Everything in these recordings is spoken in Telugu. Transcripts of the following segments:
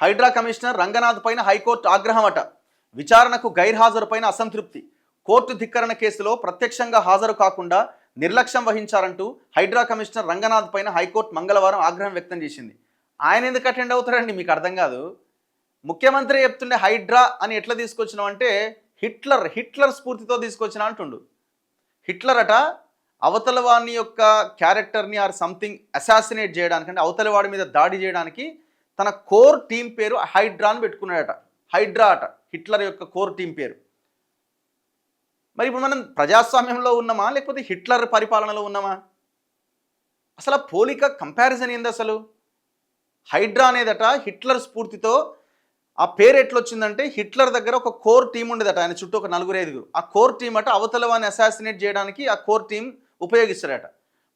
హైడ్రా కమిషనర్ రంగనాథ్ పైన హైకోర్టు ఆగ్రహమట. విచారణకు గైర్హాజరు పైన అసంతృప్తి. కోర్టు ధిక్కరణ కేసులో ప్రత్యక్షంగా హాజరు కాకుండా నిర్లక్ష్యం వహించారంటూ హైడ్రా కమిషనర్ రంగనాథ్ పైన హైకోర్టు మంగళవారం ఆగ్రహం వ్యక్తం చేసింది. ఆయన ఎందుకు అటెండ్ అవుతారండి? మీకు అర్థం కాదు. ముఖ్యమంత్రి చెప్తుండే హైడ్రా అని ఎట్లా తీసుకొచ్చినావు అంటే హిట్లర్ స్ఫూర్తితో తీసుకొచ్చిన అంటుండు. హిట్లర్ అట అవతల వాని యొక్క క్యారెక్టర్ని ఆర్ సంథింగ్ అసాసినేట్ చేయడానికి, అంటే అవతల వాడి మీద దాడి చేయడానికి తన కోర్ టీం పేరు హైడ్రా అని పెట్టుకున్నాడట. హైడ్రా అట హిట్లర్ యొక్క కోర్ టీం పేరు. మరి ఇప్పుడు మనం ప్రజాస్వామ్యంలో ఉన్నామా లేకపోతే హిట్లర్ పరిపాలనలో ఉన్నామా? అసలు ఆ పోలిక కంపారిజన్ ఏంది అసలు? హైడ్రా అనేదట హిట్లర్ స్ఫూర్తితో. ఆ పేరు ఎట్లొచ్చిందంటే హిట్లర్ దగ్గర ఒక కోర్ టీం ఉండేదట, ఆయన చుట్టూ ఒక 4-5. ఆ కోర్ టీం అట అవతల వాడిని అసాసినేట్ చేయడానికి ఆ కోర్ టీం ఉపయోగిస్తాడట.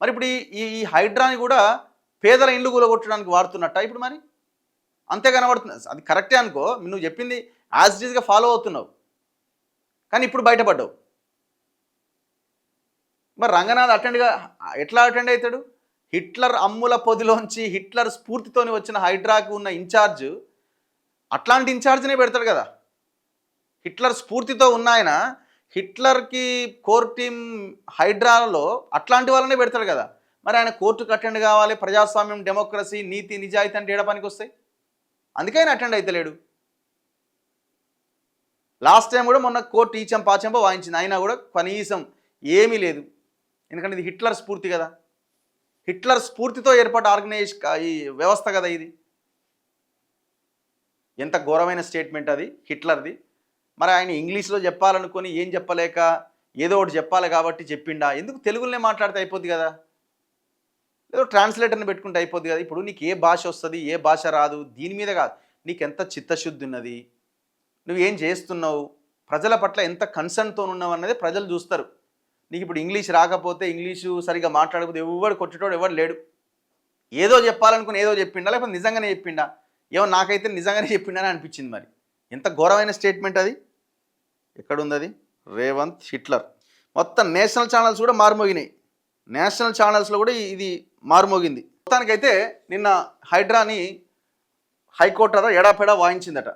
మరి ఇప్పుడు ఈ హైడ్రాని కూడా పేదల ఇండ్లు కూలగొట్టడానికి వాడుతున్నట్ట ఇప్పుడు. మరి అంతే కనబడుతుంది. అది కరెక్టే అనుకో, నువ్వు చెప్పింది యాజ్ ఇట్ ఈస్గా ఫాలో అవుతున్నావు, కానీ ఇప్పుడు బయటపడ్డావు. మరి రంగనాథ్ ఎట్లా అటెండ్ అవుతాడు? హిట్లర్ అమ్ముల పొదిలోంచి హిట్లర్ స్ఫూర్తితోని వచ్చిన హైడ్రాకు ఉన్న ఇన్ఛార్జ్ అట్లాంటి ఇన్ఛార్జ్నే పెడతాడు కదా. హిట్లర్ స్ఫూర్తితో ఉన్న ఆయన హిట్లర్కి కోర్ టీం హైడ్రాలో అట్లాంటి వాళ్ళనే పెడతాడు కదా. మరి ఆయన కోర్టుకు అటెండ్ కావాలి, ప్రజాస్వామ్యం, డెమోక్రసీ, నీతి నిజాయితీ అంటే ఏడ పనికి వస్తాయి? అందుకే ఆయన అటెండ్ అవుతలేడు. లాస్ట్ టైం కూడా మొన్న కోర్టు ఈచం పాచంప వాయించింది, అయినా కూడా కనీసం ఏమీ లేదు. ఎందుకంటే ఇది హిట్లర్ స్ఫూర్తి కదా, హిట్లర్ స్ఫూర్తితో ఏర్పడ్డ ఈ వ్యవస్థ కదా ఇది. ఎంత ఘోరమైన స్టేట్మెంట్ అది హిట్లర్ది. మరి ఆయన ఇంగ్లీష్లో చెప్పాలనుకొని ఏం చెప్పలేక ఏదో ఒకటి చెప్పాలి కాబట్టి చెప్పిండా? ఎందుకు తెలుగులోనే మాట్లాడితే అయిపోద్ది కదా, ఏదో ట్రాన్స్లేటర్ని పెట్టుకుంటే అయిపోద్ది కదా. ఇప్పుడు నీకు ఏ భాష వస్తుంది, ఏ భాష రాదు, దీని మీద కాదు, నీకు ఎంత చిత్తశుద్ధి ఉన్నది, నువ్వేం చేస్తున్నావు, ప్రజల పట్ల ఎంత కన్సర్న్తో ఉన్నావు అన్నది ప్రజలు చూస్తారు. నీకు ఇప్పుడు ఇంగ్లీష్ రాకపోతే, ఇంగ్లీషు సరిగా మాట్లాడకపోతే ఎవడు కొట్టేటోడు ఎవడు లేడు. ఏదో చెప్పాలనుకుని ఏదో చెప్పిండా, లేకపోతే నిజంగానే చెప్పిండా? ఏమో నాకైతే నిజంగానే చెప్పిండని అనిపించింది. మరి ఎంత ఘోరమైన స్టేట్మెంట్ అది. ఎక్కడుంది అది? రేవంత్ హిట్లర్. మొత్తం నేషనల్ ఛానల్స్ కూడా మారుమోగినాయి. నేషనల్ ఛానల్స్లో కూడా ఇది మారుమోగింది. మొత్తానికైతే నిన్న హైడ్రాని హైకోర్టు ఎడాపెడా వాయించిందట.